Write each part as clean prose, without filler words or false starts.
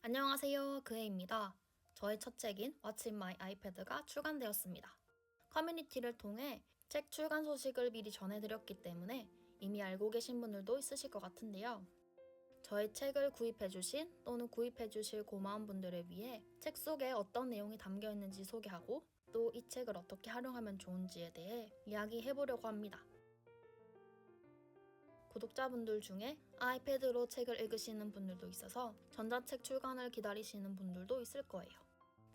안녕하세요, 그애입니다. 저의 첫 책인 What's in my iPad가 출간되었습니다. 커뮤니티를 통해 책 출간 소식을 미리 전해드렸기 때문에 이미 알고 계신 분들도 있으실 것 같은데요. 저의 책을 구입해주신 또는 구입해주실 고마운 분들을 위해 책 속에 어떤 내용이 담겨 있는지 소개하고 또 이 책을 어떻게 활용하면 좋은지에 대해 이야기해보려고 합니다. 구독자분들 중에 아이패드로 책을 읽으시는 분들도 있어서 전자책 출간을 기다리시는 분들도 있을 거예요.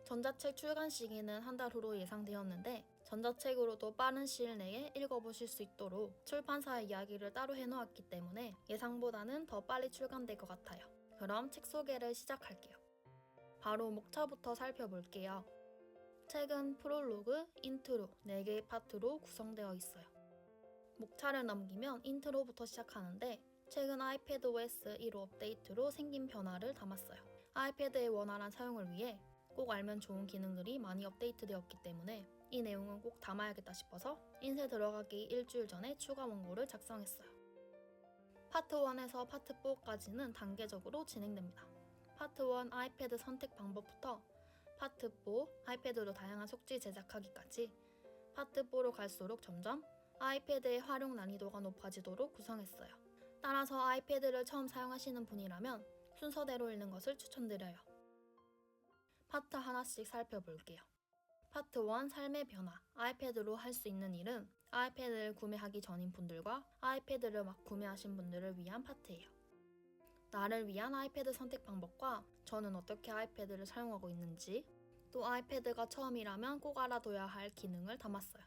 전자책 출간 시기는 한 달 후로 예상되었는데 전자책으로도 빠른 시일 내에 읽어보실 수 있도록 출판사의 이야기를 따로 해놓았기 때문에 예상보다는 더 빨리 출간될 것 같아요. 그럼 책 소개를 시작할게요. 바로 목차부터 살펴볼게요. 책은 프롤로그, 인트로 4개의 파트로 구성되어 있어요. 목차를 넘기면 인트로부터 시작하는데 최근 아이패드 OS 1호 업데이트로 생긴 변화를 담았어요. 아이패드의 원활한 사용을 위해 꼭 알면 좋은 기능들이 많이 업데이트되었기 때문에 이 내용은 꼭 담아야겠다 싶어서 인쇄 들어가기 일주일 전에 추가 원고를 작성했어요. 파트 1에서 파트 4까지는 단계적으로 진행됩니다. 파트 1 아이패드 선택 방법부터 파트 4 아이패드로 다양한 속지 제작하기까지 파트 4로 갈수록 점점 아이패드의 활용 난이도가 높아지도록 구성했어요. 따라서 아이패드를 처음 사용하시는 분이라면 순서대로 읽는 것을 추천드려요. 파트 하나씩 살펴볼게요. 파트 1 삶의 변화, 아이패드로 할 수 있는 일은 아이패드를 구매하기 전인 분들과 아이패드를 막 구매하신 분들을 위한 파트예요. 나를 위한 아이패드 선택 방법과 저는 어떻게 아이패드를 사용하고 있는지, 또 아이패드가 처음이라면 꼭 알아둬야 할 기능을 담았어요.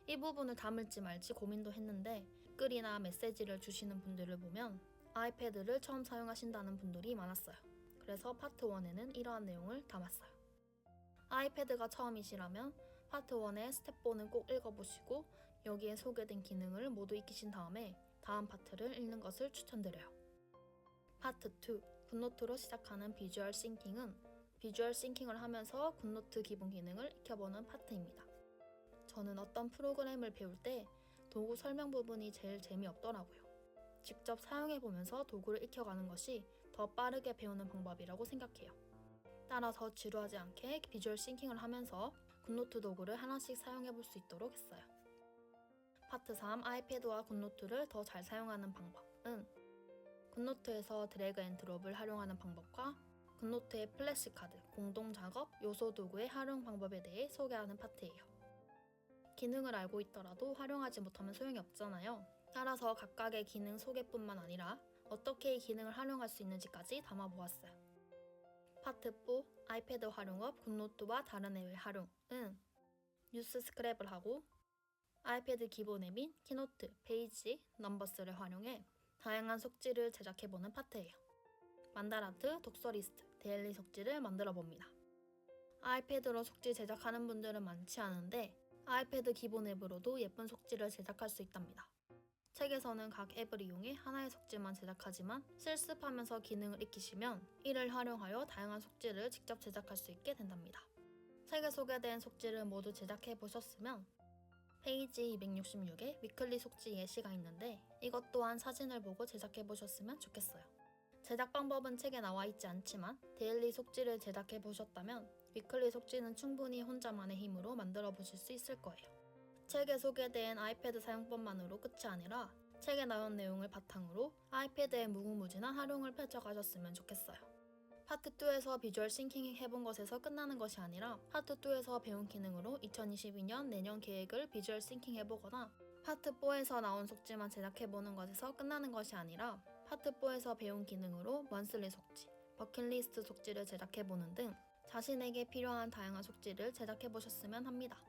이 부분을 담을지 말지 고민도 했는데 글이나 메시지를 주시는 분들을 보면 아이패드를 처음 사용하신다는 분들이 많았어요. 그래서 파트 1에는 이러한 내용을 담았어요. 아이패드가 처음이시라면 파트 1의 스텝 4는 꼭 읽어보시고 여기에 소개된 기능을 모두 익히신 다음에 다음 파트를 읽는 것을 추천드려요. 파트 2, 굿노트로 시작하는 비주얼 싱킹은 비주얼 싱킹을 하면서 굿노트 기본 기능을 익혀보는 파트입니다. 저는 어떤 프로그램을 배울 때 도구 설명 부분이 제일 재미없더라고요. 직접 사용해보면서 도구를 익혀가는 것이 더 빠르게 배우는 방법이라고 생각해요. 따라서 지루하지 않게 비주얼 싱킹을 하면서 굿노트 도구를 하나씩 사용해볼 수 있도록 했어요. 파트 3 아이패드와 굿노트를 더 잘 사용하는 방법은 굿노트에서 드래그 앤 드롭을 활용하는 방법과 굿노트의 플래시카드, 공동작업, 요소 도구의 활용 방법에 대해 소개하는 파트예요. 기능을 알고 있더라도 활용하지 못하면 소용이 없잖아요. 따라서 각각의 기능 소개뿐만 아니라 어떻게 이 기능을 활용할 수 있는지까지 담아보았어요. 파트 4 아이패드 활용업 굿노트와 다른 앱의 활용은 뉴스 스크랩을 하고 아이패드 기본 앱인 키노트, 페이지, 넘버스를 활용해 다양한 속지를 제작해보는 파트예요. 만다라트, 독서 리스트, 데일리 속지를 만들어봅니다. 아이패드로 속지 제작하는 분들은 많지 않은데 아이패드 기본 앱으로도 예쁜 속지를 제작할 수 있답니다. 책에서는 각 앱을 이용해 하나의 속지만 제작하지만 실습하면서 기능을 익히시면 이를 활용하여 다양한 속지를 직접 제작할 수 있게 된답니다. 책에 소개된 속지를 모두 제작해 보셨으면 페이지 266에 위클리 속지 예시가 있는데 이것 또한 사진을 보고 제작해 보셨으면 좋겠어요. 제작 방법은 책에 나와 있지 않지만 데일리 속지를 제작해 보셨다면 위클리 속지는 충분히 혼자만의 힘으로 만들어 보실 수 있을 거예요. 책에 소개된 아이패드 사용법만으로 끝이 아니라 책에 나온 내용을 바탕으로 아이패드의 무궁무진한 활용을 펼쳐가셨으면 좋겠어요. 파트 2에서 비주얼 싱킹 해본 것에서 끝나는 것이 아니라 파트 2에서 배운 기능으로 2022년 내년 계획을 비주얼 싱킹 해보거나 파트 4에서 나온 속지만 제작해보는 것에서 끝나는 것이 아니라 파트 4에서 배운 기능으로 먼슬리 속지, 버킷리스트 속지를 제작해보는 등 자신에게 필요한 다양한 속지를 제작해보셨으면 합니다.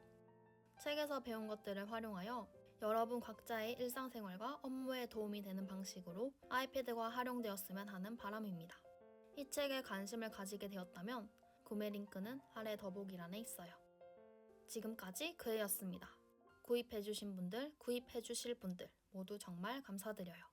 책에서 배운 것들을 활용하여 여러분 각자의 일상생활과 업무에 도움이 되는 방식으로 아이패드가 활용되었으면 하는 바람입니다. 이 책에 관심을 가지게 되었다면 구매 링크는 아래 더보기란에 있어요. 지금까지 그애였습니다. 구입해주신 분들, 구입해주실 분들 모두 정말 감사드려요.